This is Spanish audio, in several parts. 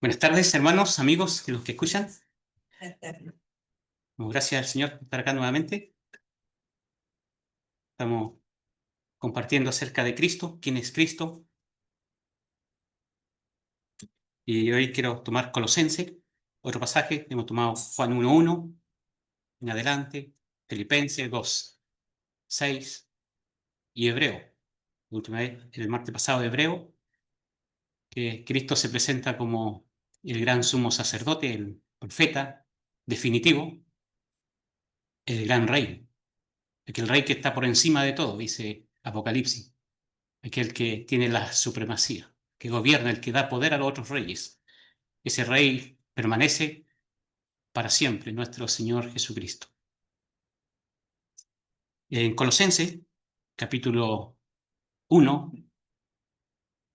Buenas tardes, hermanos, amigos, los que escuchan. Bueno, gracias al Señor por estar acá nuevamente. Estamos compartiendo acerca de Cristo, quién es Cristo. Y hoy quiero tomar Colosenses, otro pasaje. Hemos tomado Juan 1:1 en adelante, Filipenses 2:6 y Hebreo. La última vez, el martes pasado, de Hebreo, que Cristo se presenta como el gran sumo sacerdote, el profeta definitivo, el gran rey. El rey que está por encima de todo, dice Apocalipsis. Aquel que tiene la supremacía, que gobierna, el que da poder a los otros reyes. Ese rey permanece para siempre, nuestro Señor Jesucristo. En Colosenses, capítulo 1,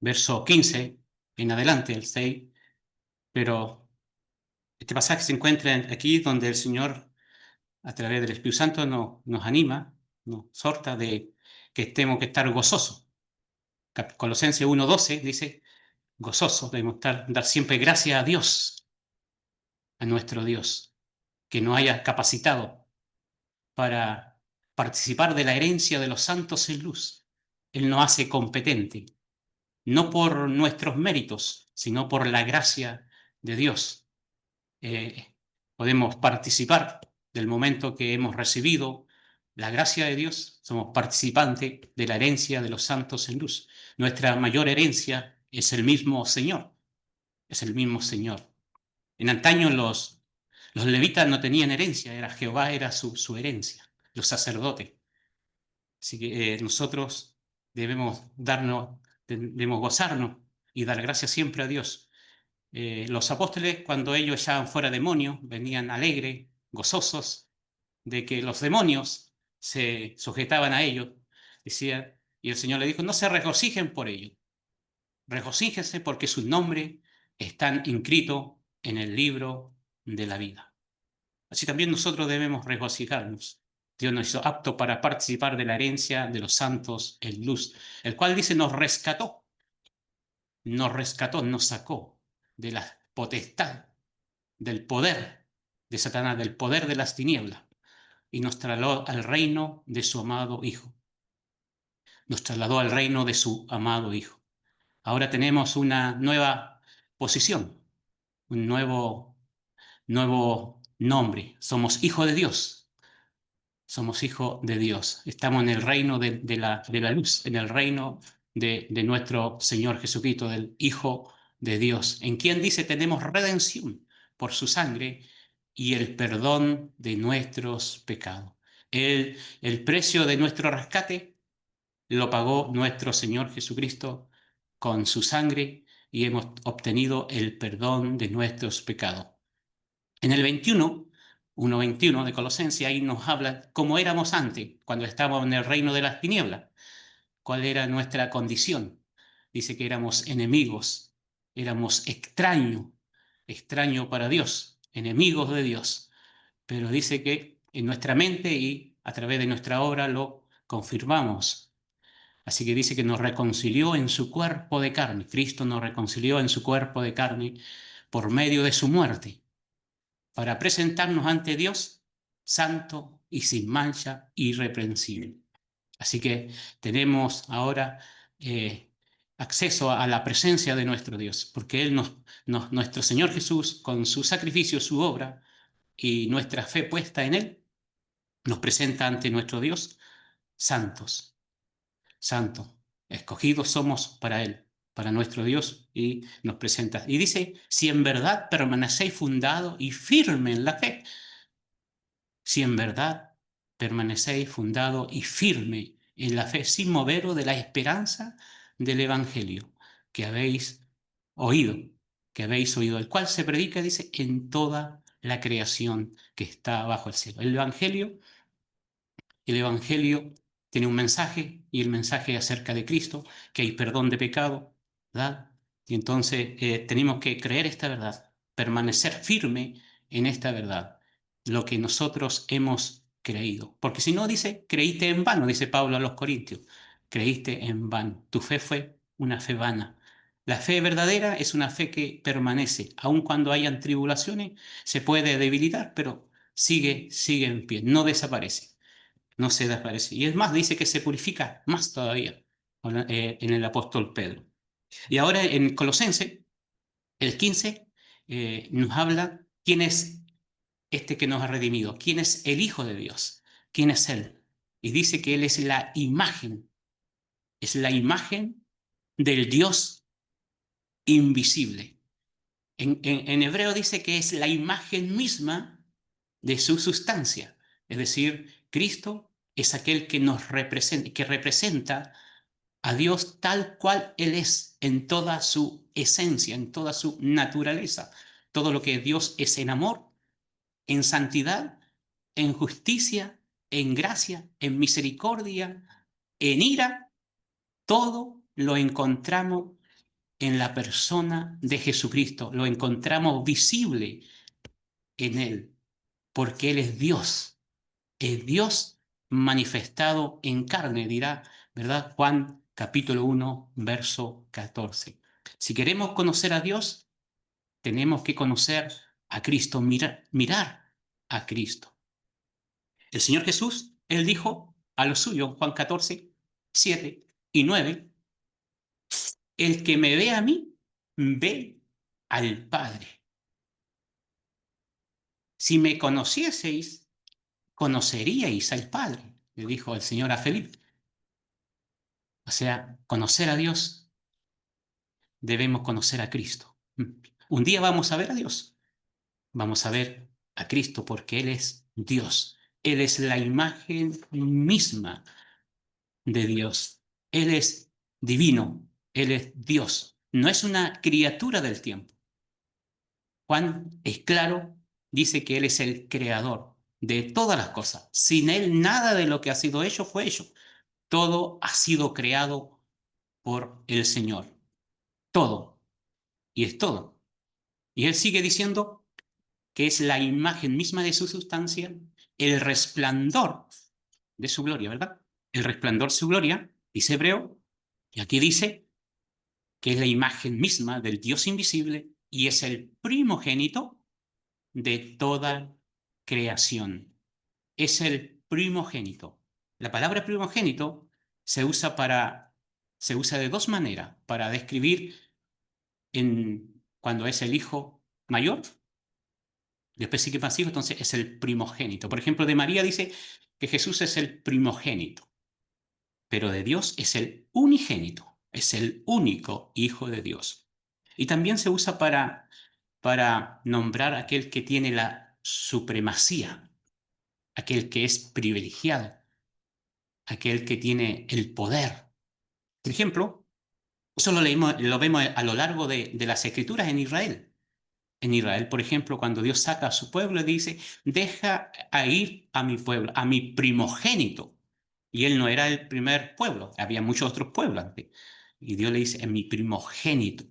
verso 15, en adelante, el 6, pero este pasaje se encuentra aquí donde el Señor, a través del Espíritu Santo, nos anima, nos exhorta de que tenemos que estar gozosos. Colosenses 1:12 dice, gozosos, debemos dar siempre gracias a Dios, a nuestro Dios, que nos haya capacitado para participar de la herencia de los santos en luz. Él nos hace competente, no por nuestros méritos, sino por la gracia de Dios. Podemos participar del momento que hemos recibido la gracia de Dios, somos participantes de la herencia de los santos en luz. Nuestra mayor herencia es el mismo Señor, es el mismo Señor. En antaño los levitas no tenían herencia, Jehová era su herencia, los sacerdotes. Así que nosotros debemos gozarnos y dar gracias siempre a Dios. Los apóstoles, cuando ellos echaban fuera demonios, venían alegres, gozosos de que los demonios se sujetaban a ellos. Decía, y el Señor le dijo, no se regocijen por ello, regocíjense porque sus nombres están inscritos en el libro de la vida. Así también nosotros debemos regocijarnos. Dios nos hizo apto para participar de la herencia de los santos en luz, el cual dice nos rescató, nos sacó de la potestad, del poder de Satanás, del poder de las tinieblas, y nos trasladó al reino de su amado Hijo. Nos trasladó al reino de su amado Hijo. Ahora tenemos una nueva posición, un nuevo nombre. Somos hijos de Dios. Somos hijos de Dios. Estamos en el reino de la luz, en el reino de nuestro Señor Jesucristo, del Hijo de Dios, en quien dice tenemos redención por su sangre y el perdón de nuestros pecados. El precio de nuestro rescate lo pagó nuestro Señor Jesucristo con su sangre y hemos obtenido el perdón de nuestros pecados. En el 1:21 de Colosenses, ahí nos habla cómo éramos antes, cuando estábamos en el reino de las tinieblas, cuál era nuestra condición. Dice que éramos enemigos, éramos extraños para Dios, enemigos de Dios. Pero dice que en nuestra mente y a través de nuestra obra lo confirmamos. Así que dice que nos reconcilió en su cuerpo de carne. Cristo nos reconcilió en su cuerpo de carne por medio de su muerte, para presentarnos ante Dios santo y sin mancha, irreprensible. Así que tenemos ahora acceso a la presencia de nuestro Dios, porque nuestro Señor Jesús, con su sacrificio, su obra y nuestra fe puesta en Él, nos presenta ante nuestro Dios santos, santos, escogidos somos para Él, para nuestro Dios, y nos presenta. Y dice, si en verdad permanecéis fundados y firmes en la fe, si en verdad permanecéis fundado y firme en la fe, sin moveros de la esperanza del Evangelio que habéis oído, el cual se predica, dice, en toda la creación que está bajo el cielo. El Evangelio tiene un mensaje, y el mensaje es acerca de Cristo, que hay perdón de pecado, ¿verdad? Y entonces tenemos que creer esta verdad, permanecer firme en esta verdad, lo que nosotros hemos creído. Porque si no, dice, creíste en vano, dice Pablo a los Corintios, creíste en vano. Tu fe fue una fe vana. La fe verdadera es una fe que permanece, aun cuando hayan tribulaciones, se puede debilitar, pero sigue en pie, no desaparece, no se desaparece. Y es más, dice que se purifica más todavía en el apóstol Pedro. Y ahora en Colosense, el 15, nos habla quién es este que nos ha redimido, quién es el Hijo de Dios, quién es Él. Y dice que Él es la imagen del Dios invisible. En hebreo dice que es la imagen misma de su sustancia. Es decir, Cristo es aquel que nos representa, que representa a Dios tal cual Él es, en toda su esencia, en toda su naturaleza. Todo lo que Dios es en amor, en santidad, en justicia, en gracia, en misericordia, en ira, todo lo encontramos en la persona de Jesucristo, lo encontramos visible en Él, porque Él es Dios manifestado en carne, dirá, ¿verdad? Juan capítulo 1, verso 14. Si queremos conocer a Dios, tenemos que conocer a Cristo, mirar a Cristo. El Señor Jesús, Él dijo a los suyos, Juan 14, 7 y 9, el que me ve a mí, ve al Padre. Si me conocieseis, conoceríais al Padre, le dijo el Señor a Felipe. O sea, conocer a Dios, debemos conocer a Cristo. Un día vamos a ver a Dios, vamos a ver a Cristo porque Él es Dios. Él es la imagen misma de Dios. Él es divino, Él es Dios. No es una criatura del tiempo. Juan es claro, dice que Él es el creador de todas las cosas. Sin Él nada de lo que ha sido hecho fue hecho. Todo ha sido creado por el Señor. Todo. Y es todo. Y Él sigue diciendo que es la imagen misma de su sustancia, el resplandor de su gloria, ¿verdad? El resplandor de su gloria, dice Hebreo, y aquí dice que es la imagen misma del Dios invisible y es el primogénito de toda creación. Es el primogénito. La palabra primogénito se usa se usa de dos maneras para describir cuando es el hijo mayor, después sí que pasivo, entonces es el primogénito. Por ejemplo, de María dice que Jesús es el primogénito, pero de Dios es el unigénito, es el único hijo de Dios. Y también se usa para nombrar a aquel que tiene la supremacía, aquel que es privilegiado, aquel que tiene el poder. Por ejemplo, eso lo vemos a lo largo de las escrituras en Israel. En Israel, por ejemplo, cuando Dios saca a su pueblo, dice, deja a ir a mi pueblo, a mi primogénito. Y él no era el primer pueblo, había muchos otros pueblos antes. Y Dios le dice, en mi primogénito.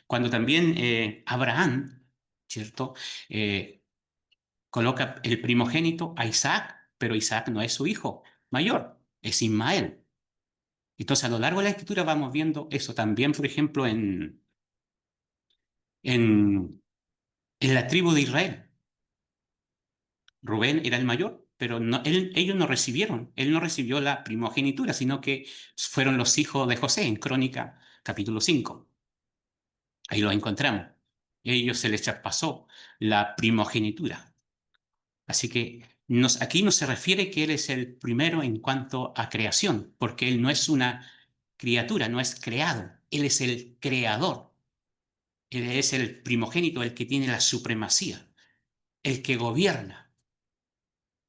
Cuando también Abraham, ¿cierto? Coloca el primogénito a Isaac, pero Isaac no es su hijo mayor, es Ismael. Entonces, a lo largo de la escritura vamos viendo eso también, por ejemplo, en, en la tribu de Israel. Rubén era el mayor, pero ellos no recibieron, él no recibió la primogenitura, sino que fueron los hijos de José en Crónica capítulo 5. Ahí lo encontramos. Ellos se les traspasó la primogenitura. Así que aquí no se refiere que él es el primero en cuanto a creación, porque él no es una criatura, no es creado, él es el creador. Él es el primogénito, el que tiene la supremacía, el que gobierna.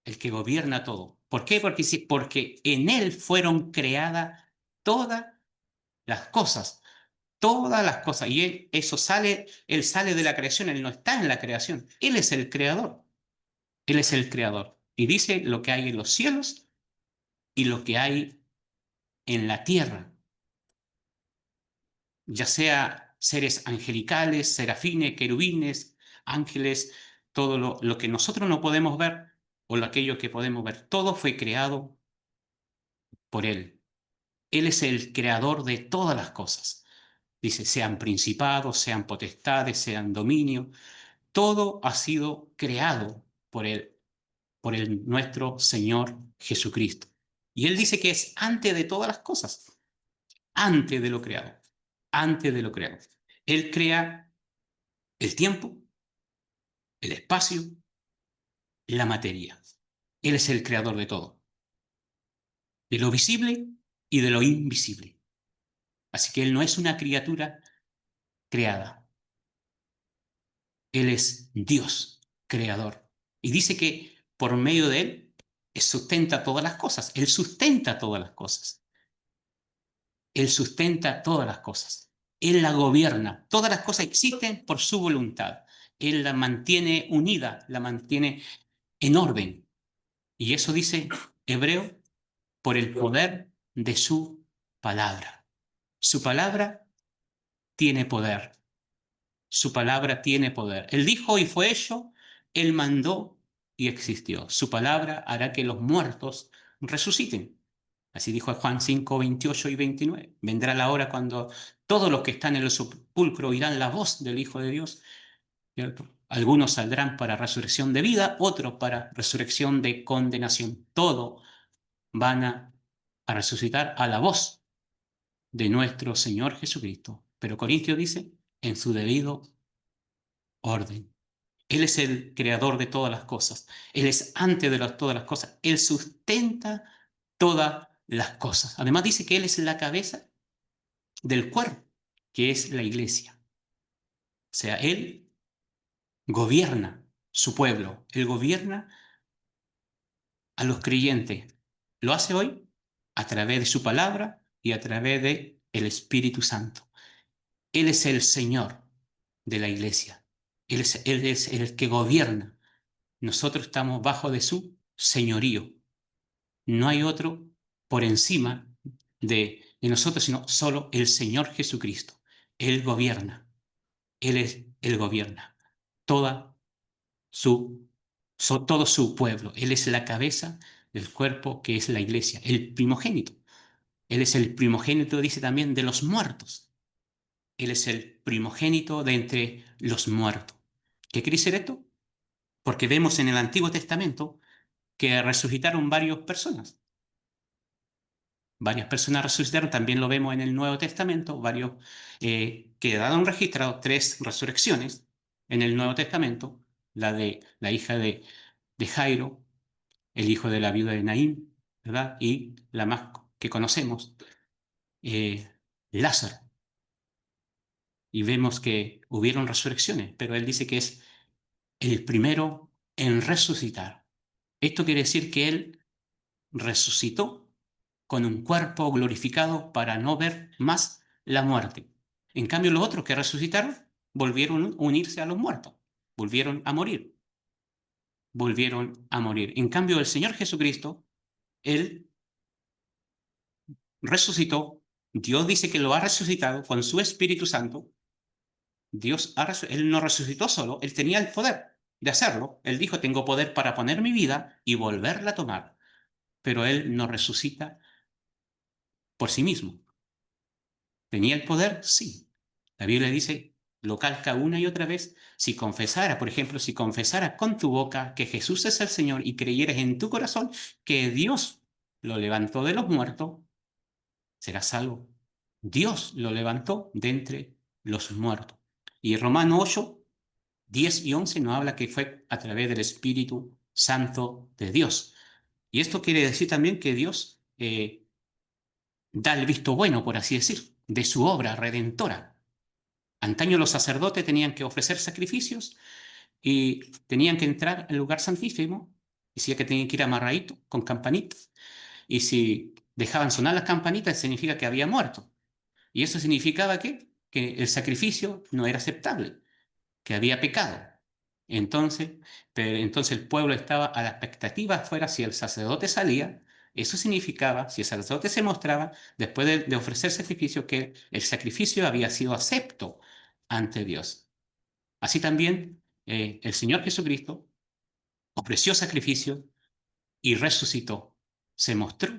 El que gobierna todo. ¿Por qué? Porque en Él fueron creadas todas las cosas, todas las cosas. Y Él sale de la creación, Él no está en la creación. Él es el creador. Él es el creador. Y dice lo que hay en los cielos y lo que hay en la tierra, ya sea seres angelicales, serafines, querubines, ángeles, todo lo que nosotros no podemos ver o aquello que podemos ver, todo fue creado por Él. Él es el creador de todas las cosas. Dice, sean principados, sean potestades, sean dominios. Todo ha sido creado por el nuestro Señor Jesucristo. Y Él dice que es antes de todas las cosas, antes de lo creado, antes de lo creado. Él crea el tiempo, el espacio, la materia. Él es el creador de todo, de lo visible y de lo invisible. Así que Él no es una criatura creada. Él es Dios, creador. Y dice que por medio de Él sustenta todas las cosas. Él sustenta todas las cosas. Él sustenta todas las cosas. Él la gobierna. Todas las cosas existen por su voluntad. Él la mantiene unida, la mantiene en orden. Y eso dice Hebreo por el poder de su palabra. Su palabra tiene poder. Su palabra tiene poder. Él dijo y fue hecho, Él mandó y existió. Su palabra hará que los muertos resuciten. Así dijo Juan 5, 28 y 29. Vendrá la hora cuando todos los que están en el sepulcro oirán la voz del Hijo de Dios, ¿cierto? Algunos saldrán para resurrección de vida, otros para resurrección de condenación. Todos van a resucitar a la voz de nuestro Señor Jesucristo. Pero Corintios dice, en su debido orden. Él es el creador de todas las cosas. Él es antes de todas las cosas. Él sustenta todas las cosas. Además dice que Él es la cabeza del cuerpo, que es la iglesia. O sea, Él gobierna su pueblo. Él gobierna a los creyentes. Lo hace hoy a través de su palabra y a través de el Espíritu Santo. Él es el Señor de la iglesia. Él es el que gobierna. Nosotros estamos bajo de su señorío. No hay otro por encima de nosotros, sino solo el Señor Jesucristo. Él gobierna. Él gobierna toda todo su pueblo. Él es la cabeza del cuerpo que es la iglesia, el primogénito. Él es el primogénito, dice también, de los muertos. Él es el primogénito de entre los muertos. ¿Qué quiere decir esto? Porque vemos en el Antiguo Testamento que resucitaron varias personas resucitaron, también lo vemos en el Nuevo Testamento, quedaron registrados tres resurrecciones en el Nuevo Testamento, la de la hija de Jairo, el hijo de la viuda de Naín, ¿verdad? Y la más que conocemos, eh, Lázaro. Y vemos que hubieron resurrecciones, pero él dice que es el primero en resucitar. Esto quiere decir que él resucitó con un cuerpo glorificado para no ver más la muerte. En cambio, los otros que resucitaron volvieron a unirse a los muertos, volvieron a morir, volvieron a morir. En cambio, el Señor Jesucristo, Él resucitó, Dios dice que lo ha resucitado con su Espíritu Santo. Él no resucitó solo, Él tenía el poder de hacerlo. Él dijo, tengo poder para poner mi vida y volverla a tomar. Pero Él no resucita por sí mismo. ¿Tenía el poder? Sí. La Biblia dice, lo calca una y otra vez, si confesara, por ejemplo, si confesaras con tu boca que Jesús es el Señor y creyeras en tu corazón que Dios lo levantó de los muertos, serás salvo. Dios lo levantó de entre los muertos. Y Romano 8, 10 y 11 nos habla que fue a través del Espíritu Santo de Dios. Y esto quiere decir también que Dios da el visto bueno, por así decir, de su obra redentora. Antaño los sacerdotes tenían que ofrecer sacrificios y tenían que entrar al lugar santísimo. Decía que tenían que ir amarraditos con campanitas. Y si dejaban sonar las campanitas, significa que había muerto. Y eso significaba que el sacrificio no era aceptable, que había pecado. Entonces, entonces el pueblo estaba a la expectativa afuera si el sacerdote salía. Eso significaba, si el sacerdote se mostraba, después de ofrecer sacrificio, que el sacrificio había sido acepto ante Dios. Así también el Señor Jesucristo ofreció sacrificio y resucitó, se mostró.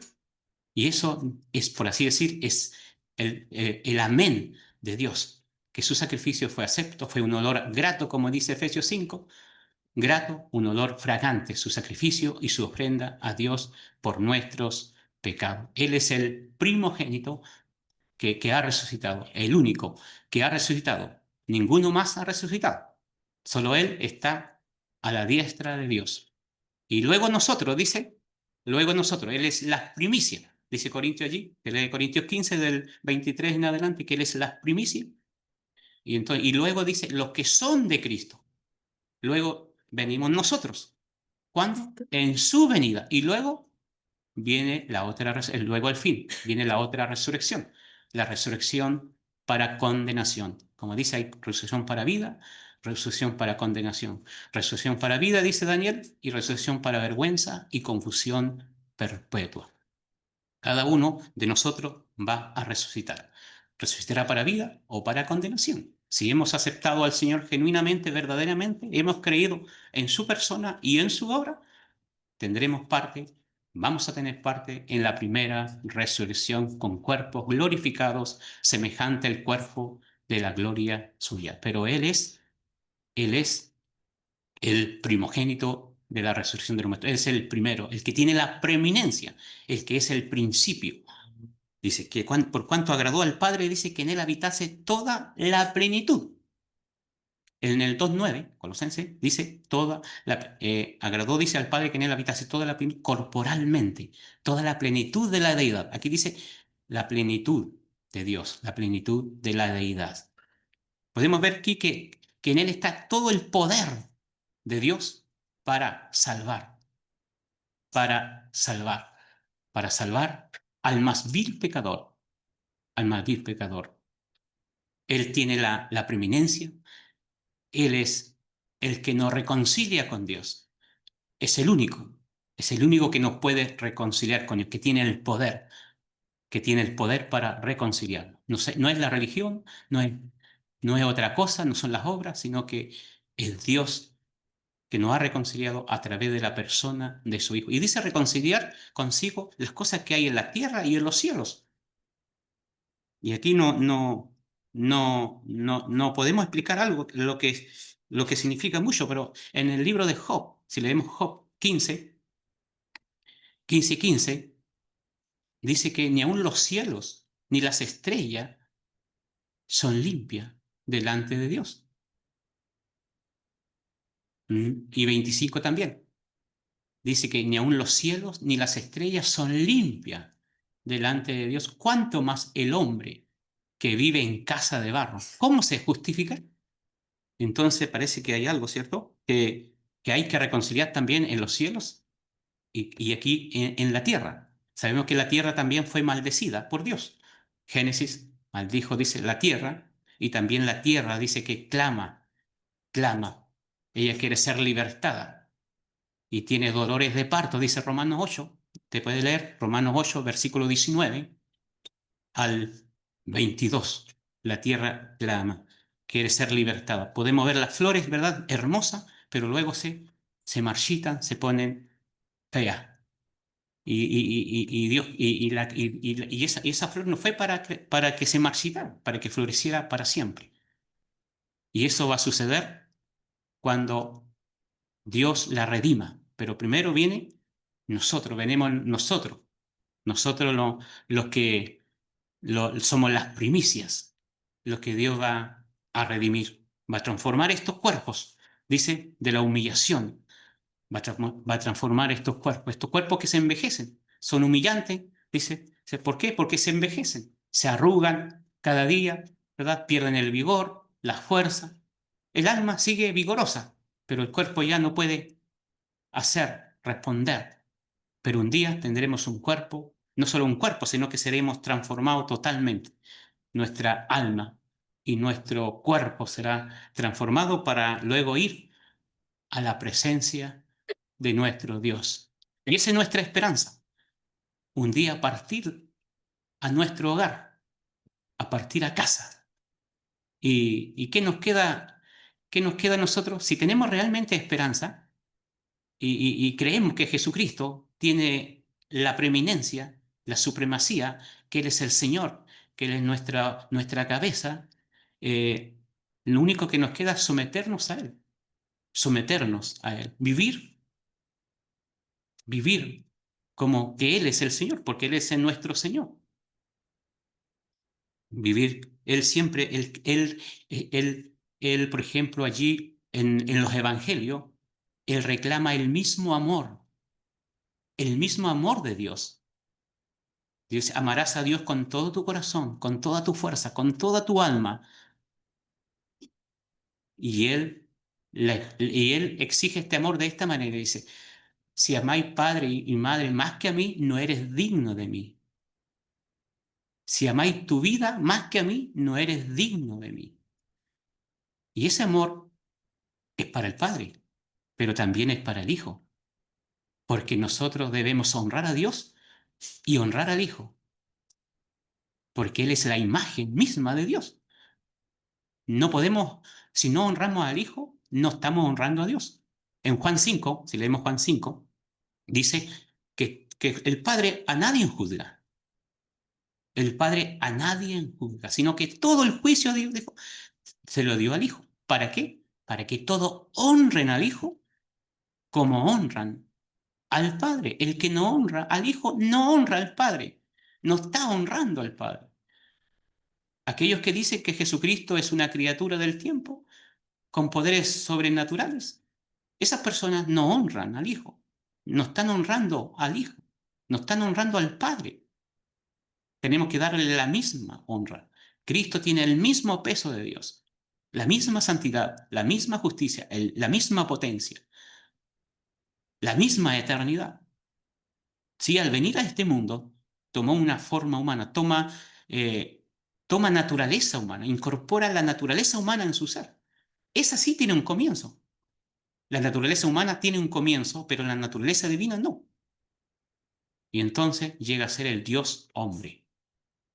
Y eso es, por así decir, es el amén de Dios, que su sacrificio fue acepto, fue un olor grato, como dice Efesios 5, grato, un olor fragante, su sacrificio y su ofrenda a Dios por nuestros pecados. Él es el primogénito que ha resucitado, el único que ha resucitado. Ninguno más ha resucitado. Solo Él está a la diestra de Dios. Y luego nosotros, dice, luego nosotros, Él es la primicia. Dice Corintios allí, que lee Corintios 15 del 23 en adelante, que Él es la primicia. Y luego dice, los que son de Cristo. Luego venimos nosotros. ¿Cuándo? En su venida. Y luego viene la otra, luego al fin, viene la otra resurrección. La resurrección para condenación. Como dice, hay resurrección para vida, resurrección para condenación. Resurrección para vida, dice Daniel, y resurrección para vergüenza y confusión perpetua. Cada uno de nosotros va a resucitar. Resucitará para vida o para condenación. Si hemos aceptado al Señor genuinamente, verdaderamente, hemos creído en su persona y en su obra, tendremos parte, vamos a tener parte en la primera resurrección con cuerpos glorificados, semejante al cuerpo de la gloria suya. Pero Él es el primogénito de la resurrección de los muertos. Él es el primero, el que tiene la preeminencia, el que es el principio. Dice que por cuanto agradó al Padre, dice que en él habitase toda la plenitud. En el 2:9, Colosenses, dice agradó, dice al Padre que en él habitase toda la plenitud corporalmente, toda la plenitud de la deidad. Aquí dice la plenitud de Dios, la plenitud de la deidad. Podemos ver aquí que en él está todo el poder de Dios para salvar, para salvar, para salvar al más vil pecador, al más vil pecador. Él tiene la preeminencia, Él es el que nos reconcilia con Dios. Es el único que nos puede reconciliar con Él, que tiene el poder para reconciliarnos. No es la religión, no es otra cosa, no son las obras, sino que es Dios que nos ha reconciliado a través de la persona de su Hijo. Y dice reconciliar consigo las cosas que hay en la tierra y en los cielos. Y aquí no podemos explicar algo, lo que significa mucho, pero en el libro de Job, si leemos Job 15:15, dice que ni aun los cielos ni las estrellas son limpias delante de Dios. Y 25 también. Dice que ni aun los cielos ni las estrellas son limpias delante de Dios. ¿Cuánto más el hombre que vive en casa de barro? ¿Cómo se justifica? Entonces parece que hay algo, ¿cierto? Que hay que reconciliar también en los cielos y aquí en la tierra. Sabemos que la tierra también fue maldecida por Dios. Génesis maldijo, dice, la tierra, y también la tierra dice que clama, clama. Ella quiere ser libertada y tiene dolores de parto, dice Romanos 8. Te puede leer Romanos 8, versículo 19 al 22. La tierra clama, quiere ser libertada. Podemos ver las flores, ¿verdad? Hermosas, pero luego se marchitan, se ponen feas. Y Dios, y esa flor no fue para que se marchitara, para que floreciera para siempre. Y eso va a suceder cuando Dios la redima. Pero primero viene nosotros, venimos nosotros. Nosotros los que somos las primicias, los que Dios va a redimir, va a transformar estos cuerpos, dice, de la humillación, va a transformar estos cuerpos que se envejecen, son humillantes, dice, ¿por qué? Porque se envejecen, se arrugan cada día, ¿verdad? Pierden el vigor, la fuerza, el alma sigue vigorosa, pero el cuerpo ya no puede responder. Pero un día tendremos un cuerpo, no solo un cuerpo, sino que seremos transformados totalmente. Nuestra alma y nuestro cuerpo será transformado para luego ir a la presencia de nuestro Dios. Y esa es nuestra esperanza. Un día partir a nuestro hogar, a partir a casa. ¿Y qué nos queda a nosotros? Si tenemos realmente esperanza y creemos que Jesucristo tiene la preeminencia, la supremacía, que Él es el Señor, que Él es nuestra cabeza, eh, lo único que nos queda es someternos a Él, vivir como que Él es el Señor, porque Él es nuestro Señor. Vivir, Él siempre, Él, por ejemplo, allí en los evangelios, Él reclama el mismo amor de Dios. Dice, amarás a Dios con todo tu corazón, con toda tu fuerza, con toda tu alma. Y Él exige este amor de esta manera. Dice, si amáis padre y madre más que a mí, no eres digno de mí. Si amáis tu vida más que a mí, no eres digno de mí. Y ese amor es para el Padre, pero también es para el Hijo, porque nosotros debemos honrar a Dios y honrar al Hijo, porque Él es la imagen misma de Dios. No podemos, si no honramos al Hijo, no estamos honrando a Dios. En Juan 5, si leemos Juan 5, dice que el Padre a nadie juzga. El Padre a nadie juzga, sino que todo el juicio se lo dio al Hijo. ¿Para qué? Para que todos honren al Hijo como honran al Padre. El que no honra al Hijo no honra al Padre. No está honrando al Padre. Aquellos que dicen que Jesucristo es una criatura del tiempo con poderes sobrenaturales, esas personas no honran al Hijo. No están honrando al Hijo. No están honrando al Padre. Tenemos que darle la misma honra. Cristo tiene el mismo peso de Dios, la misma santidad, la misma justicia, la misma potencia, la misma eternidad. Sí, al venir a este mundo, tomó una forma humana, toma naturaleza humana, incorpora la naturaleza humana en su ser. Esa sí tiene un comienzo. La naturaleza humana tiene un comienzo, pero la naturaleza divina no. Y entonces llega a ser el Dios hombre.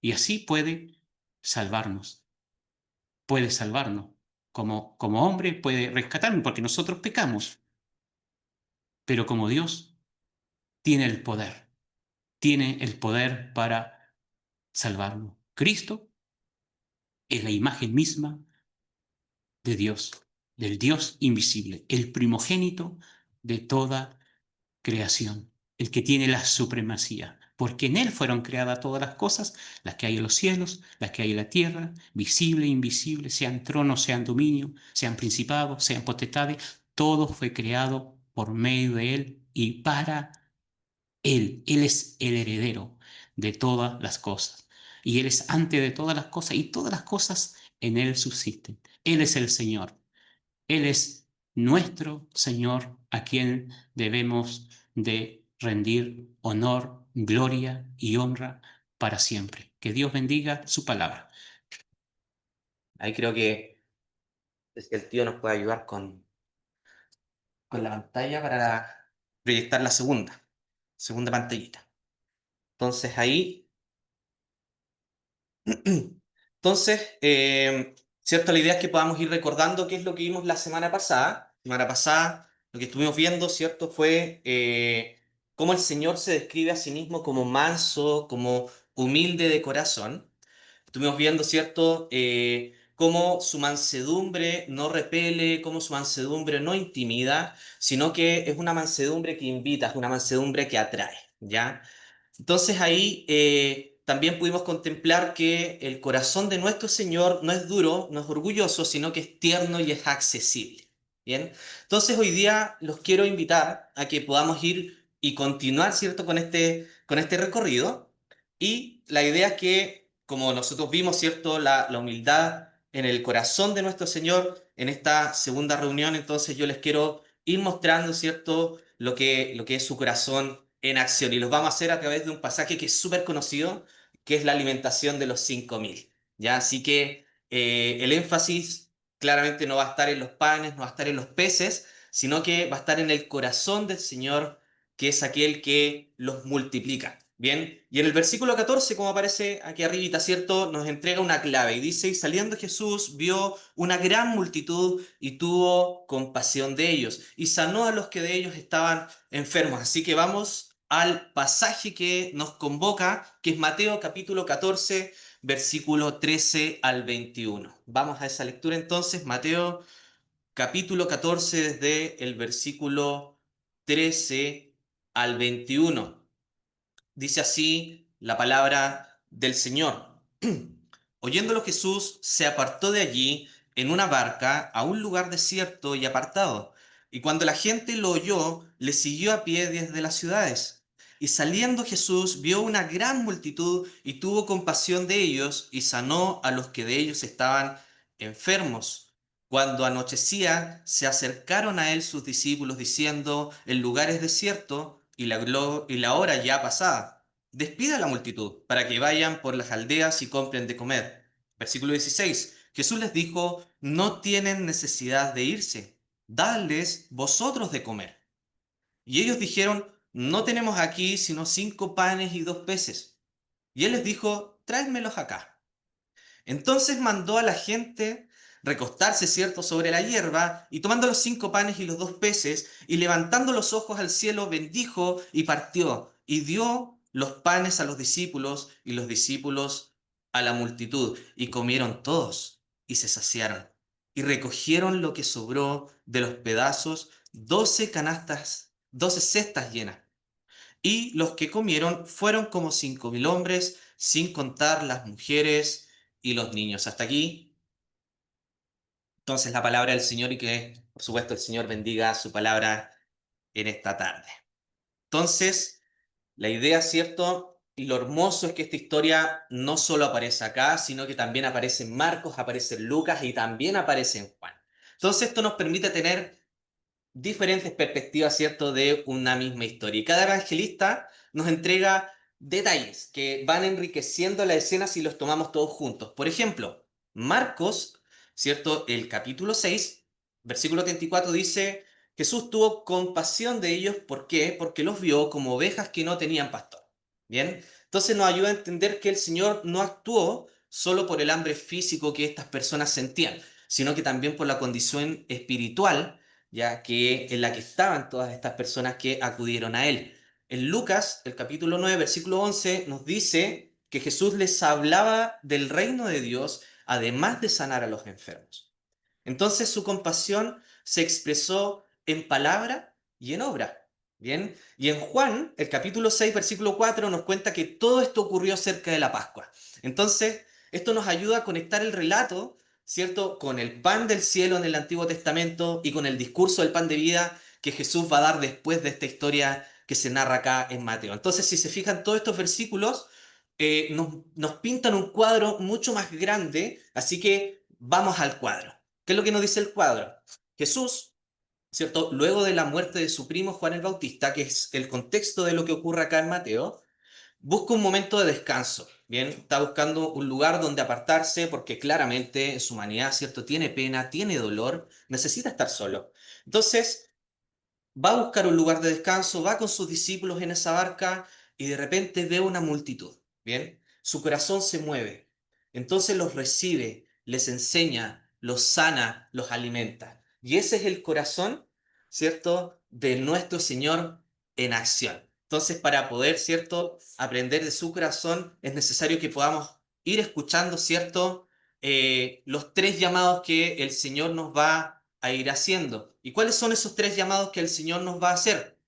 Y así salvarnos, puede salvarnos. Como hombre puede rescatarnos, porque nosotros pecamos. Pero como Dios tiene el poder para salvarnos. Cristo es la imagen misma de Dios, del Dios invisible, el primogénito de toda creación, el que tiene la supremacía, porque en Él fueron creadas todas las cosas, las que hay en los cielos, las que hay en la tierra, visible e invisible, sean tronos, sean dominios, sean principados, sean potestades, todo fue creado por medio de Él y para Él. Él es el heredero de todas las cosas. Y Él es antes de todas las cosas y todas las cosas en Él subsisten. Él es el Señor. Él es nuestro Señor a quien debemos de rendir honor, gloria y honra para siempre. Que Dios bendiga su palabra. Ahí creo que el tío nos puede ayudar con la pantalla para proyectar la segunda pantallita. Entonces ahí, entonces, ¿cierto? La idea es que podamos ir recordando qué es lo que vimos la semana pasada. La semana pasada lo que estuvimos viendo, ¿cierto? Fue cómo el Señor se describe a sí mismo como manso, como humilde de corazón. Estuvimos viendo, ¿cierto? Cómo su mansedumbre no repele, cómo su mansedumbre no intimida, sino que es una mansedumbre que invita, es una mansedumbre que atrae, ¿ya? Entonces ahí también pudimos contemplar que el corazón de nuestro Señor no es duro, no es orgulloso, sino que es tierno y es accesible. Bien, entonces hoy día los quiero invitar a que podamos ir y continuar, ¿cierto?, con este recorrido. Y la idea es que, como nosotros vimos, ¿cierto?, la humildad en el corazón de nuestro Señor en esta segunda reunión, entonces yo les quiero ir mostrando, ¿cierto?, lo que es su corazón en acción. Y los vamos a hacer a través de un pasaje que es súper conocido, que es la alimentación de los 5.000. ¿Ya? Así que el énfasis claramente no va a estar en los panes, no va a estar en los peces, sino que va a estar en el corazón del Señor, que es aquel que los multiplica. Bien, y en el versículo 14, como aparece aquí arribita, ¿cierto? Nos entrega una clave y dice, y saliendo Jesús vio una gran multitud y tuvo compasión de ellos y sanó a los que de ellos estaban enfermos. Así que vamos al pasaje que nos convoca, que es Mateo capítulo 14, versículo 13 al 21. Vamos a esa lectura entonces, Mateo capítulo 14, desde el versículo 13 al 21. Dice así la palabra del Señor. Oyéndolo Jesús se apartó de allí en una barca a un lugar desierto y apartado. Y cuando la gente lo oyó, le siguió a pie desde las ciudades. Y saliendo Jesús vio una gran multitud y tuvo compasión de ellos y sanó a los que de ellos estaban enfermos. Cuando anochecía, se acercaron a él sus discípulos diciendo, el lugar es desierto y la hora ya pasada. Despida a la multitud para que vayan por las aldeas y compren de comer. Versículo 16. Jesús les dijo, no tienen necesidad de irse, dadles vosotros de comer. Y ellos dijeron, no tenemos aquí sino 5 panes y 2 peces. Y él les dijo, tráedmelos acá. Entonces mandó a la gente recostarse, cierto, sobre la hierba, y tomando los 5 panes y los 2 peces, y levantando los ojos al cielo, bendijo y partió, y dio los panes a los discípulos, y los discípulos a la multitud, y comieron todos, y se saciaron, y recogieron lo que sobró de los pedazos, 12 canastas, 12 cestas llenas. Y los que comieron fueron como 5000 hombres, sin contar las mujeres y los niños. Hasta aquí, entonces, la palabra del Señor y que, por supuesto, el Señor bendiga su palabra en esta tarde. Entonces, la idea, ¿cierto? Y lo hermoso es que esta historia no solo aparece acá, sino que también aparece en Marcos, aparece en Lucas y también aparece en Juan. Entonces, esto nos permite tener diferentes perspectivas, ¿cierto?, de una misma historia. Y cada evangelista nos entrega detalles que van enriqueciendo la escena si los tomamos todos juntos. Por ejemplo, Marcos, ¿cierto?, el capítulo 6, versículo 34 dice, Jesús tuvo compasión de ellos, ¿por qué? Porque los vio como ovejas que no tenían pastor. Bien, entonces nos ayuda a entender que el Señor no actuó solo por el hambre físico que estas personas sentían, sino que también por la condición espiritual ya que en la que estaban todas estas personas que acudieron a él. En Lucas, el capítulo 9 versículo 11 nos dice que Jesús les hablaba del reino de Dios, además de sanar a los enfermos. Entonces su compasión se expresó en palabra y en obra. Bien, y en Juan, el capítulo 6 versículo 4 nos cuenta que todo esto ocurrió cerca de la Pascua. Entonces, esto nos ayuda a conectar el relato, ¿cierto?, con el pan del cielo en el Antiguo Testamento y con el discurso del pan de vida que Jesús va a dar después de esta historia que se narra acá en Mateo. Entonces, si se fijan, todos estos versículos nos pintan un cuadro mucho más grande, así que vamos al cuadro. ¿Qué es lo que nos dice el cuadro? Jesús, ¿cierto? Luego de la muerte de su primo Juan el Bautista, que es el contexto de lo que ocurre acá en Mateo, busca un momento de descanso. Bien, está buscando un lugar donde apartarse porque claramente en su humanidad, ¿cierto? Tiene pena, tiene dolor, necesita estar solo. Entonces, va a buscar un lugar de descanso, va con sus discípulos en esa barca y de repente ve una multitud. Bien, su corazón se mueve. Entonces los recibe, les enseña, los sana, los alimenta. Y ese es el corazón, ¿cierto?, de nuestro Señor en acción. Entonces, para poder, ¿cierto?, aprender de su corazón, es necesario que podamos ir escuchando, ¿cierto?, los 3 llamados que el Señor nos va a ir haciendo. ¿Y cuáles son esos 3 llamados que el Señor nos va a hacer?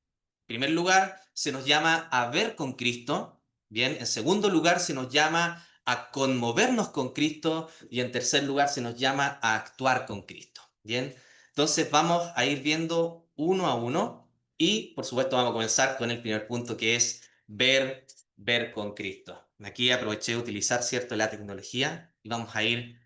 En primer lugar, se nos llama a ver con Cristo. Bien, en segundo lugar, se nos llama a conmovernos con Cristo. Y en tercer lugar, se nos llama a actuar con Cristo. Bien, entonces vamos a ir viendo uno a uno. Y por supuesto, vamos a comenzar con el primer punto que es ver con Cristo. Aquí aproveché de utilizar, ¿cierto?, la tecnología y vamos a ir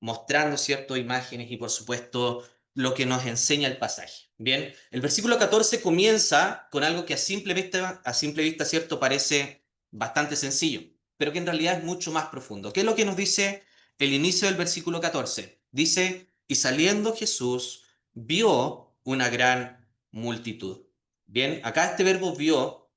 mostrando, ¿cierto?, imágenes y por supuesto lo que nos enseña el pasaje. Bien, el versículo 14 comienza con algo que a simple vista, ¿cierto?, parece bastante sencillo, pero que en realidad es mucho más profundo. ¿Qué es lo que nos dice el inicio del versículo 14? Dice, y saliendo Jesús vio una gran multitud. Bien, acá este verbo vio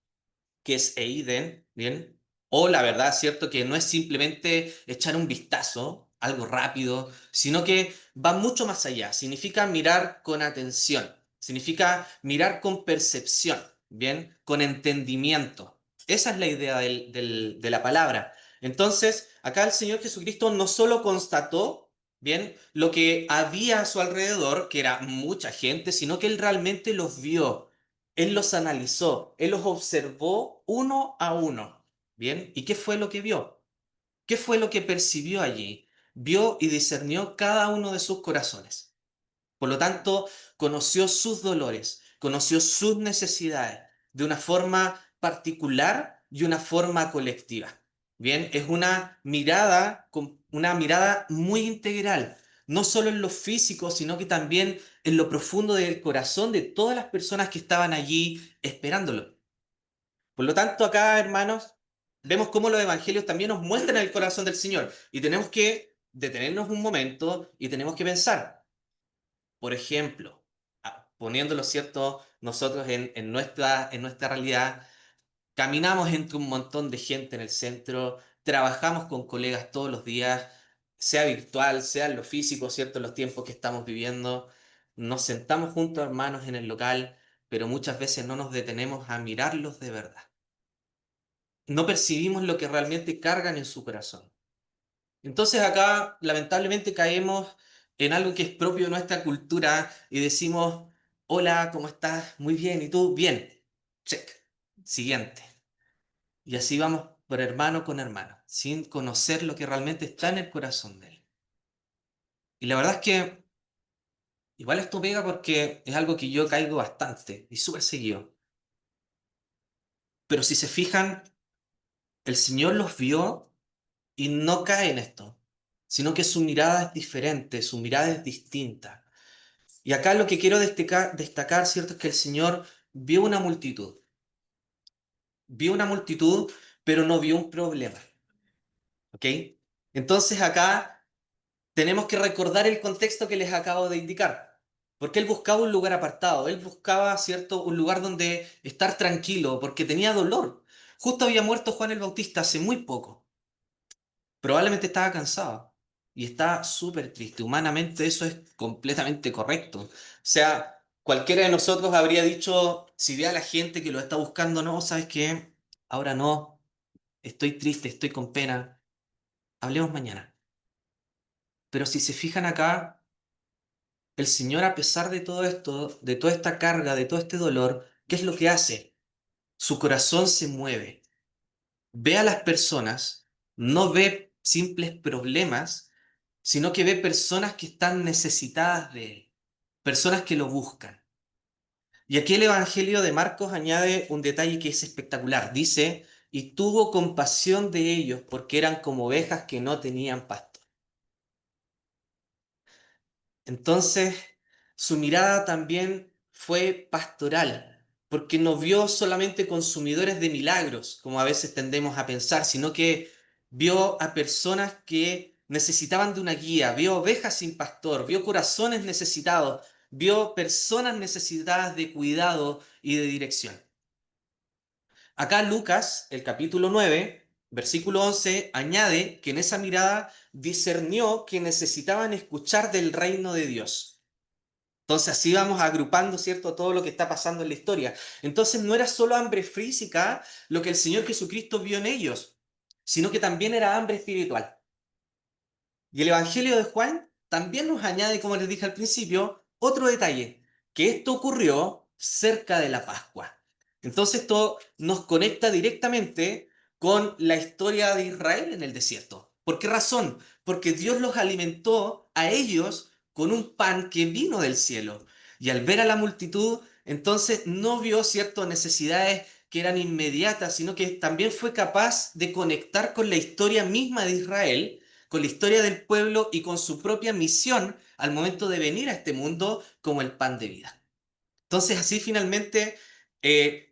que es eiden, ¿bien? O la verdad, ¿cierto? Que no es simplemente echar un vistazo, algo rápido, sino que va mucho más allá. Significa mirar con atención, significa mirar con percepción, ¿bien? Con entendimiento. Esa es la idea de la palabra. Entonces, acá el Señor Jesucristo no solo constató, bien, lo que había a su alrededor, que era mucha gente, sino que Él realmente los vio, Él los analizó, Él los observó uno a uno, bien. ¿Y qué fue lo que vio? ¿Qué fue lo que percibió allí? Vio y discernió cada uno de sus corazones. Por lo tanto, conoció sus dolores, conoció sus necesidades de una forma particular y una forma colectiva. Bien, es una mirada muy integral, no solo en lo físico, sino que también en lo profundo del corazón de todas las personas que estaban allí esperándolo. Por lo tanto, acá, hermanos, vemos cómo los evangelios también nos muestran el corazón del Señor y tenemos que detenernos un momento y tenemos que pensar. Por ejemplo, poniéndolo cierto, nosotros en nuestra realidad, caminamos entre un montón de gente en el centro, trabajamos con colegas todos los días, sea virtual, sea en lo físico, ¿cierto? En los tiempos que estamos viviendo, nos sentamos juntos, hermanos, en el local, pero muchas veces no nos detenemos a mirarlos de verdad. No percibimos lo que realmente cargan en su corazón. Entonces acá lamentablemente caemos en algo que es propio de nuestra cultura y decimos, hola, ¿cómo estás? Muy bien, ¿y tú? Bien. Check. Siguiente. Y así vamos por hermano con hermano, sin conocer lo que realmente está en el corazón de él. Y la verdad es que igual esto pega porque es algo que yo caigo bastante y súper seguido. Pero si se fijan, el Señor los vio y no cae en esto, sino que su mirada es diferente, su mirada es distinta. Y acá lo que quiero destacar, ¿cierto? Es que el Señor vio una multitud, pero no vio un problema, ¿ok? Entonces acá tenemos que recordar el contexto que les acabo de indicar, porque Él buscaba un lugar apartado, Él buscaba, ¿cierto? Un lugar donde estar tranquilo, porque tenía dolor. Justo había muerto Juan el Bautista hace muy poco. Probablemente estaba cansado y está súper triste. Humanamente eso es completamente correcto. O sea, cualquiera de nosotros habría dicho, si ve a la gente que lo está buscando, no, ¿sabes qué? Ahora no, estoy triste, estoy con pena, hablemos mañana. Pero si se fijan acá, el Señor, a pesar de todo esto, de toda esta carga, de todo este dolor, ¿qué es lo que hace? Su corazón se mueve, ve a las personas, no ve simples problemas, sino que ve personas que están necesitadas de Él, personas que lo buscan. Y aquí el Evangelio de Marcos añade un detalle que es espectacular. Dice, y tuvo compasión de ellos porque eran como ovejas que no tenían pastor. Entonces, su mirada también fue pastoral, porque no vio solamente consumidores de milagros, como a veces tendemos a pensar, sino que vio a personas que necesitaban de una guía, vio ovejas sin pastor, vio corazones necesitados, vio personas necesitadas de cuidado y de dirección. Acá Lucas, el capítulo 9, versículo 11, añade que en esa mirada discernió que necesitaban escuchar del reino de Dios. Entonces así vamos agrupando, ¿cierto?, todo lo que está pasando en la historia. Entonces no era solo hambre física lo que el Señor Jesucristo vio en ellos, sino que también era hambre espiritual. Y el Evangelio de Juan también nos añade, como les dije al principio, otro detalle, que esto ocurrió cerca de la Pascua. Entonces esto nos conecta directamente con la historia de Israel en el desierto. ¿Por qué razón? Porque Dios los alimentó a ellos con un pan que vino del cielo. Y al ver a la multitud, entonces no vio ciertas necesidades que eran inmediatas, sino que también fue capaz de conectar con la historia misma de Israel, con la historia del pueblo y con su propia misión al momento de venir a este mundo como el pan de vida. Entonces así finalmente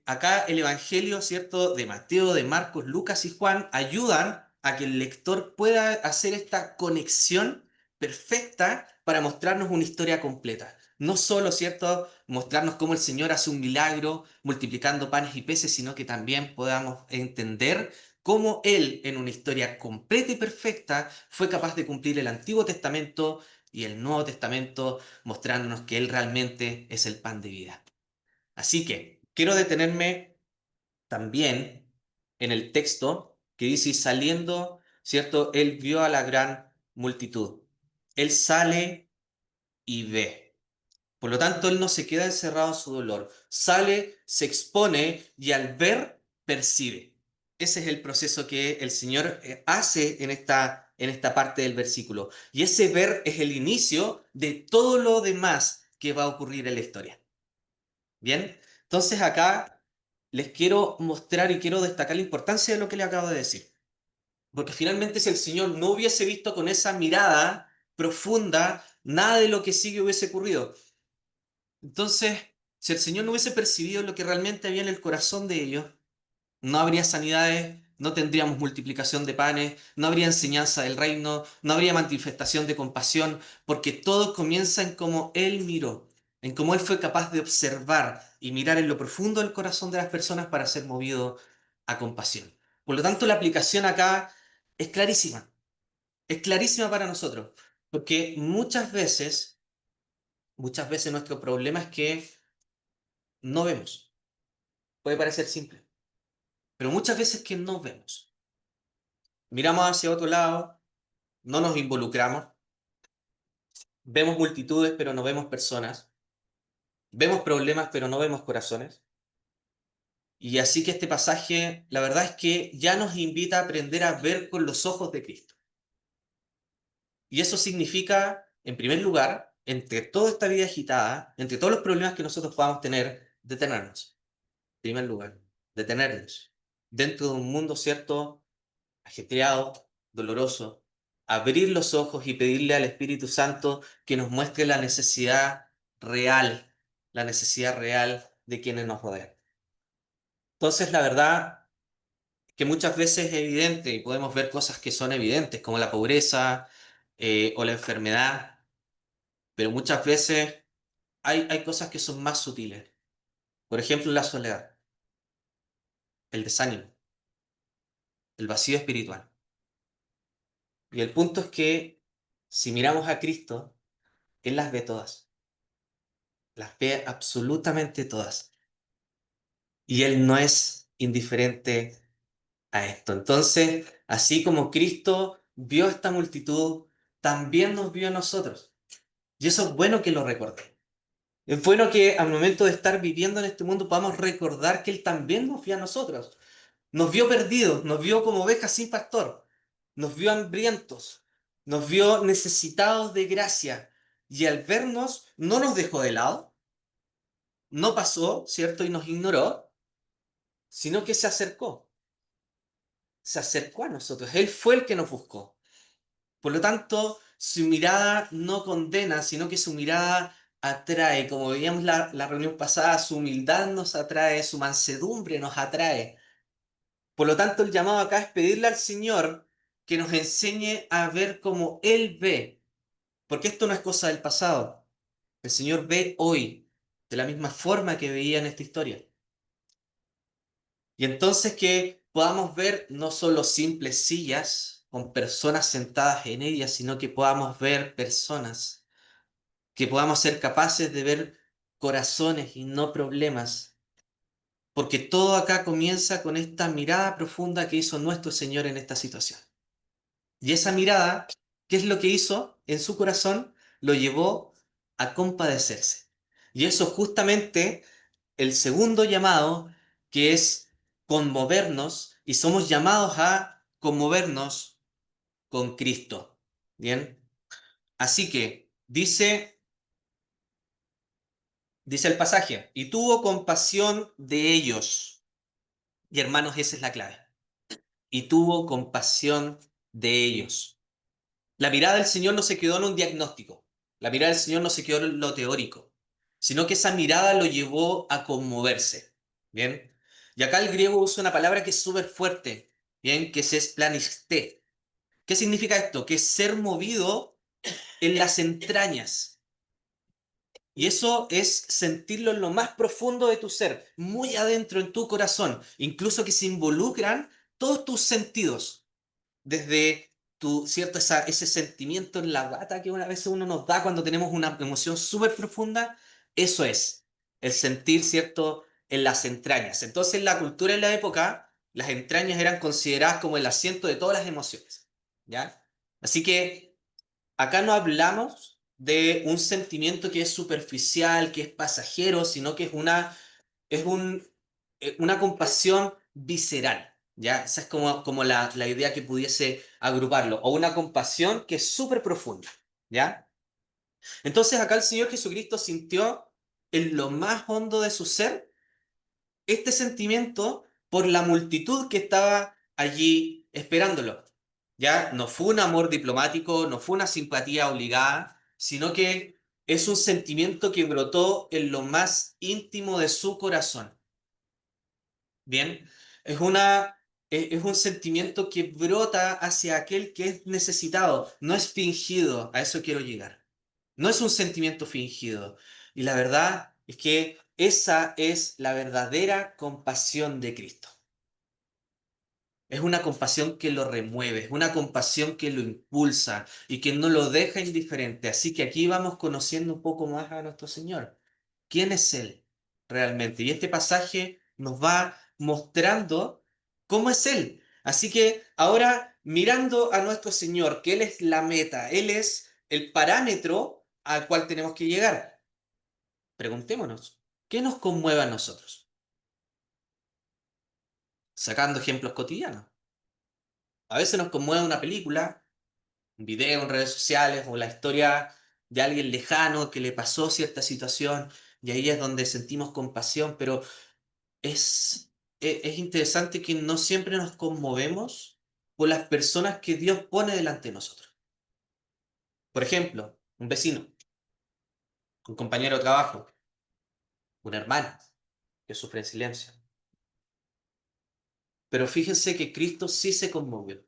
acá el Evangelio, ¿cierto?, de Mateo, de Marcos, Lucas y Juan ayudan a que el lector pueda hacer esta conexión perfecta para mostrarnos una historia completa. No solo, ¿cierto?, mostrarnos cómo el Señor hace un milagro multiplicando panes y peces, sino que también podamos entender cómo Él, en una historia completa y perfecta, fue capaz de cumplir el Antiguo Testamento y el Nuevo Testamento, mostrándonos que Él realmente es el pan de vida. Así que quiero detenerme también en el texto, que dice, y saliendo, ¿cierto? Él vio a la gran multitud. Él sale y ve. Por lo tanto, él no se queda encerrado en su dolor. Sale, se expone y al ver, percibe. Ese es el proceso que el Señor hace en esta parte del versículo. Y ese ver es el inicio de todo lo demás que va a ocurrir en la historia. Bien, entonces acá les quiero mostrar y quiero destacar la importancia de lo que le acabo de decir. Porque finalmente si el Señor no hubiese visto con esa mirada profunda, nada de lo que sigue hubiese ocurrido. Entonces, si el Señor no hubiese percibido lo que realmente había en el corazón de ellos, no habría sanidades, no tendríamos multiplicación de panes, no habría enseñanza del reino, no habría manifestación de compasión, porque todo comienza en cómo Él miró, en cómo Él fue capaz de observar y mirar en lo profundo del corazón de las personas para ser movido a compasión. Por lo tanto, la aplicación acá es clarísima para nosotros, porque muchas veces nuestro problema es que no vemos. Puede parecer simple, pero muchas veces que no vemos. Miramos hacia otro lado, no nos involucramos, vemos multitudes pero no vemos personas, vemos problemas pero no vemos corazones. Y así que este pasaje, la verdad es que ya nos invita a aprender a ver con los ojos de Cristo. Y eso significa, en primer lugar, entre toda esta vida agitada, entre todos los problemas que nosotros podamos tener, detenernos. En primer lugar, detenernos. Dentro de un mundo, ¿cierto?, ajetreado, doloroso, abrir los ojos y pedirle al Espíritu Santo que nos muestre la necesidad real de quienes nos rodean. Entonces, la verdad que muchas veces es evidente y podemos ver cosas que son evidentes, como la pobreza o la enfermedad, pero muchas veces hay cosas que son más sutiles. Por ejemplo, la soledad, el desánimo, el vacío espiritual. Y el punto es que si miramos a Cristo, Él las ve todas. Las ve absolutamente todas. Y Él no es indiferente a esto. Entonces, así como Cristo vio a esta multitud, también nos vio a nosotros. Y eso es bueno que lo recordemos. Es bueno que al momento de estar viviendo en este mundo podamos recordar que Él también nos vio a nosotros. Nos vio perdidos, nos vio como ovejas sin pastor, nos vio hambrientos, nos vio necesitados de gracia. Y al vernos, no nos dejó de lado, no pasó, ¿cierto? Y nos ignoró, sino que se acercó a nosotros. Él fue el que nos buscó. Por lo tanto, su mirada no condena, sino que su mirada atrae. Como veíamos la reunión pasada, su humildad nos atrae, su mansedumbre nos atrae. Por lo tanto, el llamado acá es pedirle al Señor que nos enseñe a ver como Él ve, porque esto no es cosa del pasado. El Señor ve hoy de la misma forma que veía en esta historia. Y entonces que podamos ver no solo simples sillas con personas sentadas en ellas, sino que podamos ver personas, que podamos ser capaces de ver corazones y no problemas, porque todo acá comienza con esta mirada profunda que hizo nuestro Señor en esta situación. Y esa mirada, ¿qué es lo que hizo en su corazón? Lo llevó a compadecerse. Y eso justamente el segundo llamado, que es conmovernos, y somos llamados a conmovernos con Cristo. ¿Bien? Así que dice el pasaje, y tuvo compasión de ellos. Y hermanos, esa es la clave. Y tuvo compasión de ellos. La mirada del Señor no se quedó en un diagnóstico, la mirada del Señor no se quedó en lo teórico, sino que esa mirada lo llevó a conmoverse. ¿Bien? Y acá el griego usa una palabra que es súper fuerte, ¿bien? Que es esplanisté. ¿Qué significa esto? Que es ser movido en las entrañas. Y eso es sentirlo en lo más profundo de tu ser, muy adentro en tu corazón, incluso que se involucran todos tus sentidos desde ¿cierto? Ese sentimiento en la gata que una vez uno nos da cuando tenemos una emoción súper profunda, eso es, el sentir, ¿cierto? En las entrañas. Entonces la cultura en la época Las entrañas eran consideradas como el asiento de todas las emociones, ¿ya? Así que acá no hablamos de un sentimiento que es superficial, que es pasajero, sino que es una compasión visceral, ¿ya? Esa es como la idea que pudiese agruparlo, o una compasión que es súper profunda, ¿ya? Entonces acá el Señor Jesucristo sintió en lo más hondo de su ser este sentimiento por la multitud que estaba allí esperándolo. Ya no fue un amor diplomático, no fue una simpatía obligada, sino que es un sentimiento que brotó en lo más íntimo de su corazón. Bien, es un sentimiento que brota hacia aquel que es necesitado, no es fingido, a eso quiero llegar. No es un sentimiento fingido. Y la verdad es que esa es la verdadera compasión de Cristo. Es una compasión que lo remueve, es una compasión que lo impulsa y que no lo deja indiferente. Así que aquí vamos conociendo un poco más a nuestro Señor. ¿Quién es Él realmente? Y este pasaje nos va mostrando cómo es Él. Así que ahora, mirando a nuestro Señor, que Él es la meta, Él es el parámetro al cual tenemos que llegar. Preguntémonos, ¿qué nos conmueve a nosotros? Sacando ejemplos cotidianos. A veces nos conmueve una película, un video en redes sociales o la historia de alguien lejano que le pasó cierta situación y ahí es donde sentimos compasión, pero es interesante que no siempre nos conmovemos por las personas que Dios pone delante de nosotros. Por ejemplo, un vecino, un compañero de trabajo, un hermano que sufre en silencio. Pero fíjense que Cristo sí se conmovió.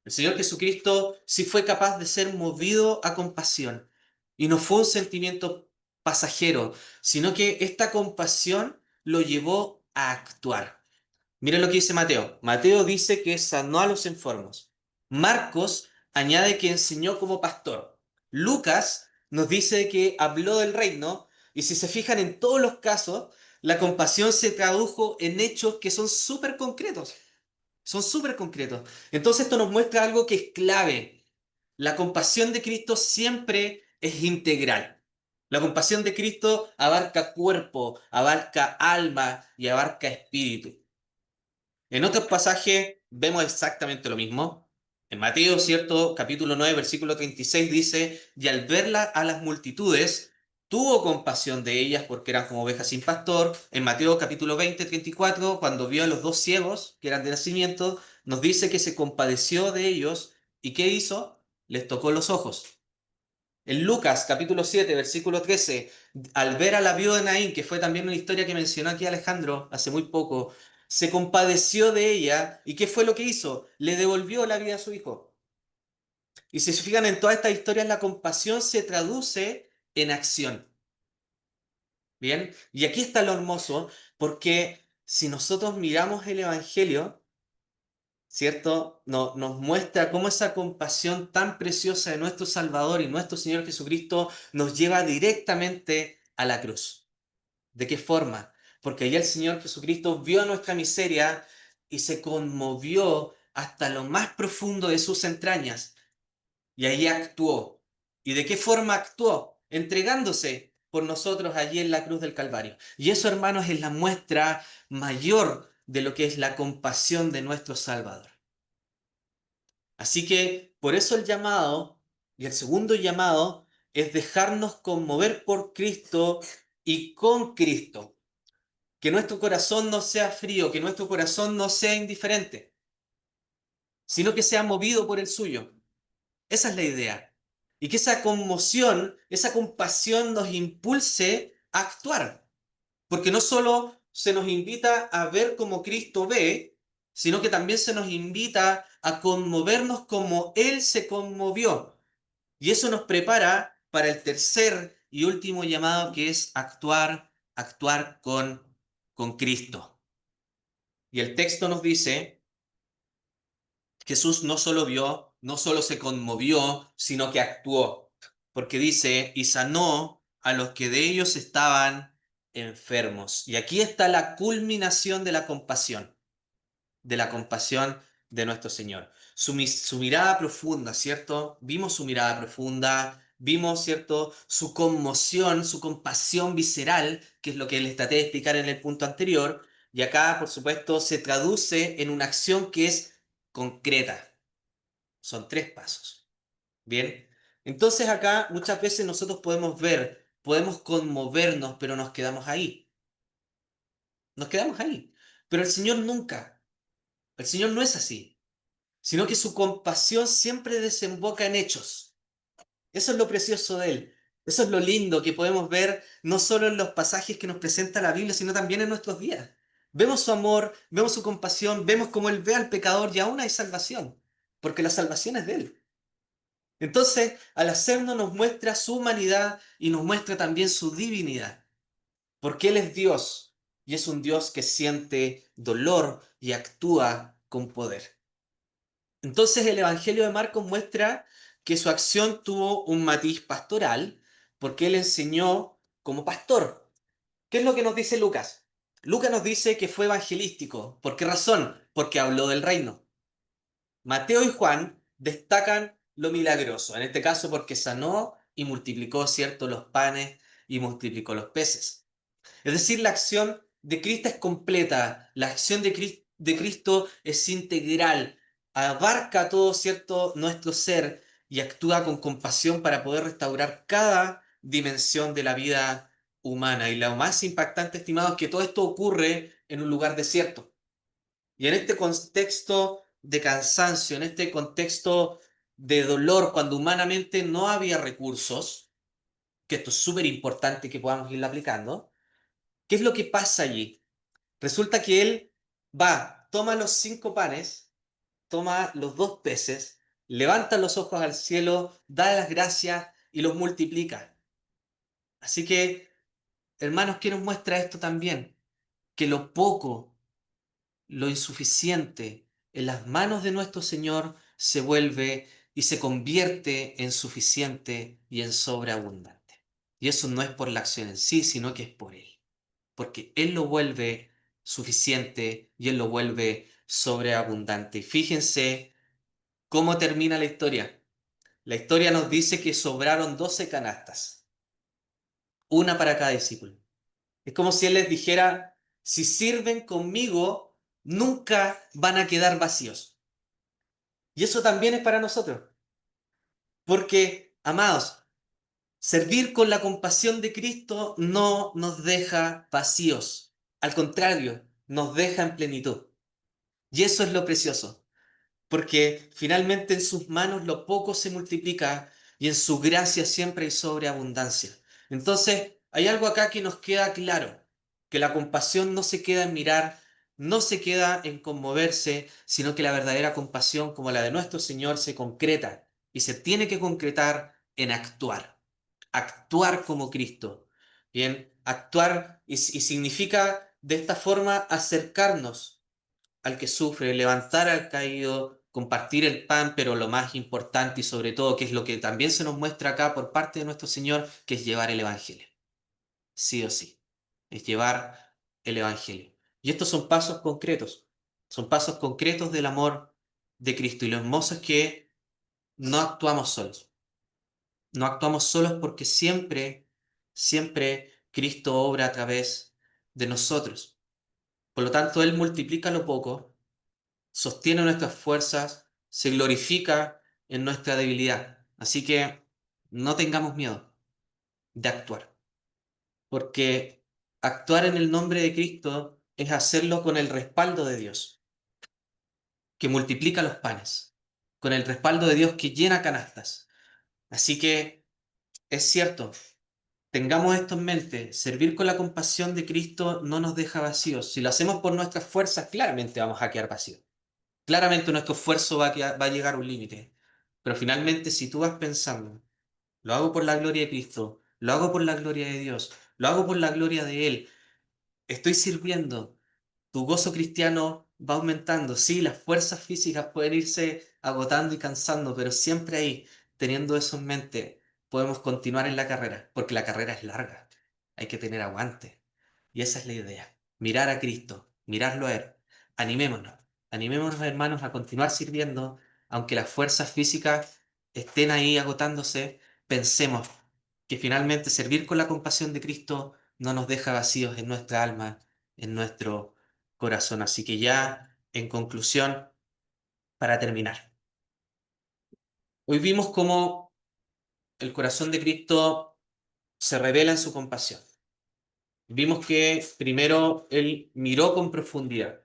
El Señor Jesucristo sí fue capaz de ser movido a compasión. Y no fue un sentimiento pasajero, sino que esta compasión lo llevó a actuar. Miren lo que dice Mateo. Mateo dice que sanó a los enfermos. Marcos añade que enseñó como pastor. Lucas nos dice que habló del reino. Y si se fijan en todos los casos, la compasión se tradujo en hechos que son súper concretos. Son súper concretos. Entonces esto nos muestra algo que es clave. La compasión de Cristo siempre es integral. La compasión de Cristo abarca cuerpo, abarca alma y abarca espíritu. En otros pasajes vemos exactamente lo mismo. En Mateo, ¿cierto? Capítulo 9, versículo 36 dice, y al verla a las multitudes, tuvo compasión de ellas porque eran como ovejas sin pastor. En Mateo capítulo 20, 34, cuando vio a los dos ciegos, que eran de nacimiento, nos dice que se compadeció de ellos y ¿qué hizo? Les tocó los ojos. En Lucas capítulo 7, versículo 13, al ver a la viuda de Naín, que fue también una historia que mencionó aquí Alejandro hace muy poco, se compadeció de ella y ¿qué fue lo que hizo? Le devolvió la vida a su hijo. Y si se fijan en todas estas historias, la compasión se traduce en acción. ¿Bien? Y aquí está lo hermoso, porque si nosotros miramos el Evangelio, ¿cierto? Nos muestra cómo esa compasión tan preciosa de nuestro Salvador y nuestro Señor Jesucristo nos lleva directamente a la cruz. ¿De qué forma? Porque allí el Señor Jesucristo vio nuestra miseria y se conmovió hasta lo más profundo de sus entrañas y allí actuó. ¿Y de qué forma actuó? Entregándose por nosotros allí en la cruz del Calvario. Y eso, hermanos, es la muestra mayor de lo que es la compasión de nuestro Salvador. Así que por eso el llamado, y el segundo llamado, es dejarnos conmover por Cristo y con Cristo. Que nuestro corazón no sea frío, que nuestro corazón no sea indiferente, sino que sea movido por el suyo. Esa es la idea. Y que esa conmoción, esa compasión nos impulse a actuar. Porque no solo se nos invita a ver como Cristo ve, sino que también se nos invita a conmovernos como Él se conmovió. Y eso nos prepara para el tercer y último llamado que es actuar con Cristo. Y el texto nos dice, Jesús no solo vio, no solo se conmovió, sino que actuó. Porque dice, y sanó a los que de ellos estaban enfermos. Y aquí está la culminación de la compasión. de la compasión de nuestro Señor. Su mirada profunda, ¿cierto? Vimos su mirada profunda, vimos, ¿cierto? Su conmoción, su compasión visceral, que es lo que les traté de explicar en el punto anterior, y acá, por supuesto, se traduce en una acción que es concreta. Son 3 pasos. Bien. Entonces acá muchas veces nosotros podemos ver, podemos conmovernos, pero nos quedamos ahí. Nos quedamos ahí. Pero el Señor nunca. El Señor no es así, sino que su compasión siempre desemboca en hechos. Eso es lo precioso de Él. Eso es lo lindo que podemos ver no solo en los pasajes que nos presenta la Biblia, sino también en nuestros días. Vemos su amor, vemos su compasión, vemos cómo Él ve al pecador y aún hay salvación, porque la salvación es de Él. Entonces, al hacernos nos muestra su humanidad y nos muestra también su divinidad, porque Él es Dios y es un Dios que siente dolor y actúa con poder. Entonces el Evangelio de Marcos muestra que su acción tuvo un matiz pastoral, porque él enseñó como pastor. ¿Qué es lo que nos dice Lucas? Lucas nos dice que fue evangelístico. ¿Por qué razón? Porque habló del reino. Mateo y Juan destacan lo milagroso, en este caso porque sanó y multiplicó, ¿cierto?, los panes y multiplicó los peces. Es decir, la acción de Cristo es completa, la acción de Cristo es integral, abarca todo, ¿cierto?, nuestro ser y actúa con compasión para poder restaurar cada dimensión de la vida humana. Y lo más impactante, estimado, es que todo esto ocurre en un lugar desierto. Y en este contexto de cansancio, en este contexto de dolor, cuando humanamente no había recursos, que esto es súper importante que podamos irlo aplicando, ¿qué es lo que pasa allí? Resulta que él va, toma los 5 panes, toma los 2 peces, levanta los ojos al cielo, da las gracias y los multiplica. Así que, hermanos, ¿qué nos muestra esto también? Que lo poco, lo insuficiente en las manos de nuestro Señor se vuelve y se convierte en suficiente y en sobreabundante. Y eso no es por la acción en sí, sino que es por Él. Porque Él lo vuelve suficiente y Él lo vuelve sobreabundante. Y fíjense cómo termina la historia. La historia nos dice que sobraron 12 canastas, una para cada discípulo. Es como si Él les dijera, si sirven conmigo, nunca van a quedar vacíos. Y eso también es para nosotros. Porque, amados, servir con la compasión de Cristo no nos deja vacíos. Al contrario, nos deja en plenitud. Y eso es lo precioso, porque finalmente en sus manos lo poco se multiplica y en su gracia siempre hay sobreabundancia. Entonces, hay algo acá que nos queda claro, que la compasión no se queda en mirar, no se queda en conmoverse, sino que la verdadera compasión, como la de nuestro Señor, se concreta y se tiene que concretar en actuar, actuar como Cristo. Bien, actuar y significa de esta forma acercarnos al que sufre, levantar al caído, compartir el pan, pero lo más importante y sobre todo, que es lo que también se nos muestra acá por parte de nuestro Señor, que es llevar el Evangelio. Sí o sí, es llevar el Evangelio. Y estos son pasos concretos del amor de Cristo. Y lo hermoso es que no actuamos solos. No actuamos solos porque siempre, siempre Cristo obra a través de nosotros. Por lo tanto, Él multiplica lo poco, sostiene nuestras fuerzas, se glorifica en nuestra debilidad. Así que no tengamos miedo de actuar, porque actuar en el nombre de Cristo es hacerlo con el respaldo de Dios, que multiplica los panes, con el respaldo de Dios que llena canastas. Así que es cierto, tengamos esto en mente, servir con la compasión de Cristo no nos deja vacíos. Si lo hacemos por nuestras fuerzas, claramente vamos a quedar vacíos. Claramente nuestro esfuerzo va a llegar a un límite, pero finalmente si tú vas pensando, lo hago por la gloria de Cristo, lo hago por la gloria de Dios, lo hago por la gloria de Él, estoy sirviendo, tu gozo cristiano va aumentando. Sí, las fuerzas físicas pueden irse agotando y cansando, pero siempre ahí, teniendo eso en mente, podemos continuar en la carrera, porque la carrera es larga, hay que tener aguante. Y esa es la idea, mirar a Cristo, mirarlo a Él. Animémonos. Animémonos, hermanos, a continuar sirviendo, aunque las fuerzas físicas estén ahí agotándose. Pensemos que finalmente servir con la compasión de Cristo no nos deja vacíos en nuestra alma, en nuestro corazón. Así que ya, en conclusión, para terminar, hoy vimos cómo el corazón de Cristo se revela en su compasión. Vimos que primero Él miró con profundidad.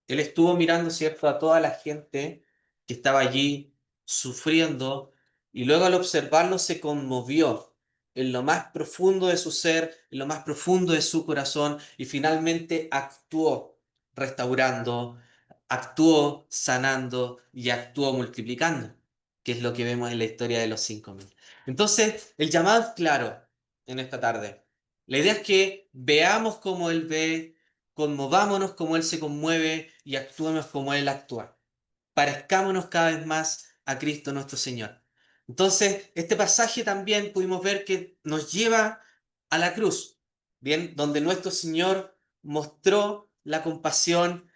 Él estuvo mirando, ¿cierto?, a toda la gente que estaba allí sufriendo y luego al observarlo se conmovió en lo más profundo de su ser, en lo más profundo de su corazón y finalmente actuó restaurando, actuó sanando y actuó multiplicando, que es lo que vemos en la historia de los 5.000. Entonces, el llamado es claro en esta tarde. La idea es que veamos cómo Él ve, conmovámonos como Él se conmueve y actuemos como Él actúa. Parezcámonos cada vez más a Cristo nuestro Señor. Entonces, este pasaje también pudimos ver que nos lleva a la cruz, ¿bien? Donde nuestro Señor mostró la compasión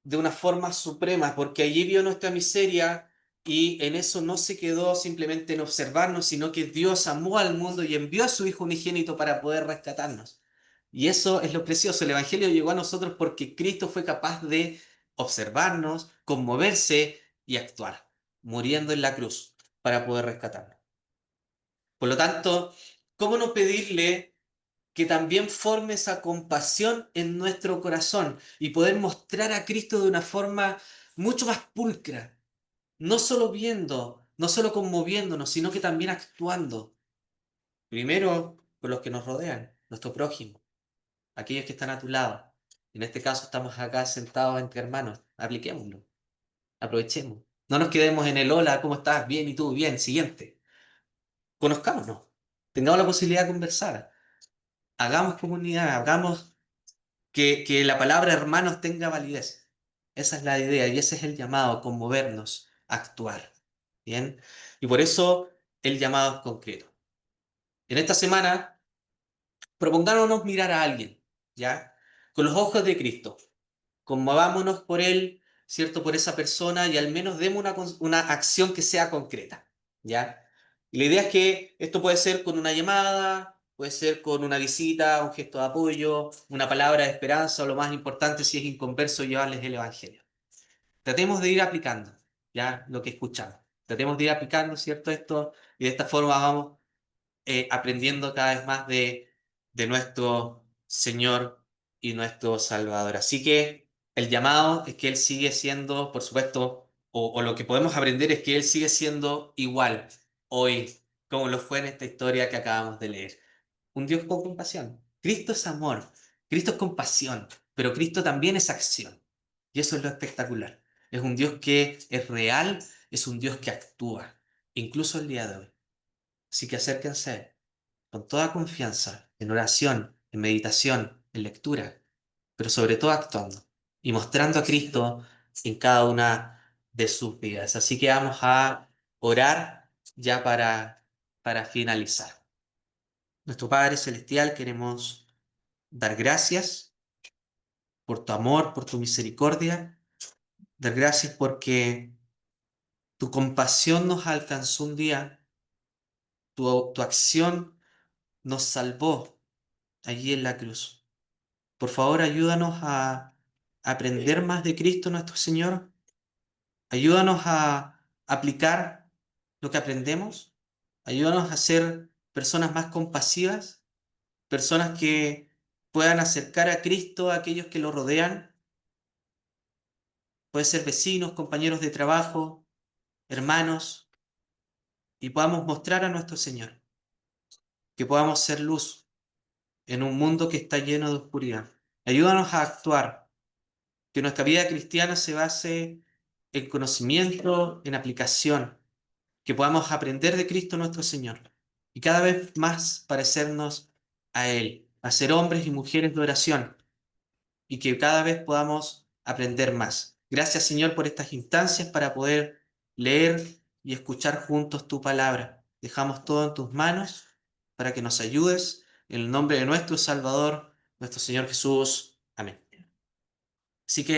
de una forma suprema, porque allí vio nuestra miseria y en eso no se quedó simplemente en observarnos, sino que Dios amó al mundo y envió a su Hijo unigénito para poder rescatarnos. Y eso es lo precioso. El Evangelio llegó a nosotros porque Cristo fue capaz de observarnos, conmoverse y actuar, muriendo en la cruz para poder rescatarnos. Por lo tanto, ¿cómo no pedirle que también forme esa compasión en nuestro corazón y poder mostrar a Cristo de una forma mucho más pulcra, no solo viendo, no solo conmoviéndonos, sino que también actuando? Primero con los que nos rodean, nuestro prójimo, aquellos que están a tu lado. En este caso estamos acá sentados entre hermanos. Apliquémoslo, aprovechemos. No nos quedemos en el hola, ¿cómo estás? Bien, ¿y tú? Bien, siguiente. Conozcámonos, tengamos la posibilidad de conversar, hagamos comunidad, hagamos que la palabra hermanos tenga validez. Esa es la idea y ese es el llamado, conmovernos, actuar. ¿Bien? Y por eso el llamado es concreto. En esta semana, propongámonos mirar a alguien, ¿ya? Con los ojos de Cristo. Conmovámonos por él, ¿cierto? Por esa persona y al menos demos una acción que sea concreta, ¿ya? Y la idea es que esto puede ser con una llamada, puede ser con una visita, un gesto de apoyo, una palabra de esperanza o lo más importante si es inconverso, llevarles el Evangelio. Tratemos de ir aplicando, ¿ya? Lo que escuchamos. Tratemos de ir aplicando, ¿cierto? Esto y de esta forma vamos aprendiendo cada vez más de nuestro Señor y nuestro Salvador. Así que el llamado es que Él sigue siendo, por supuesto, o lo que podemos aprender es que Él sigue siendo igual hoy, como lo fue en esta historia que acabamos de leer. Un Dios con compasión. Cristo es amor, Cristo es compasión, pero Cristo también es acción. Y eso es lo espectacular. Es un Dios que es real, es un Dios que actúa, incluso el día de hoy. Así que acérquense con toda confianza, en oración, en meditación, en lectura, pero sobre todo actuando y mostrando a Cristo en cada una de sus vidas. Así que vamos a orar ya para finalizar. Nuestro Padre Celestial, queremos dar gracias por tu amor, por tu misericordia, dar gracias porque tu compasión nos alcanzó un día, tu acción nos salvó allí en la cruz. Por favor, ayúdanos a aprender más de Cristo nuestro Señor. Ayúdanos a aplicar lo que aprendemos. Ayúdanos a ser personas más compasivas, personas que puedan acercar a Cristo a aquellos que lo rodean. Puede ser vecinos, compañeros de trabajo, hermanos, y podamos mostrar a nuestro Señor, que podamos ser luz en un mundo que está lleno de oscuridad. Ayúdanos a actuar, que nuestra vida cristiana se base en conocimiento, en aplicación, que podamos aprender de Cristo nuestro Señor y cada vez más parecernos a Él, a ser hombres y mujeres de oración y que cada vez podamos aprender más. Gracias, Señor, por estas instancias para poder leer y escuchar juntos tu palabra. Dejamos todo en tus manos para que nos ayudes en el nombre de nuestro Salvador, nuestro Señor Jesús. Amén. Así que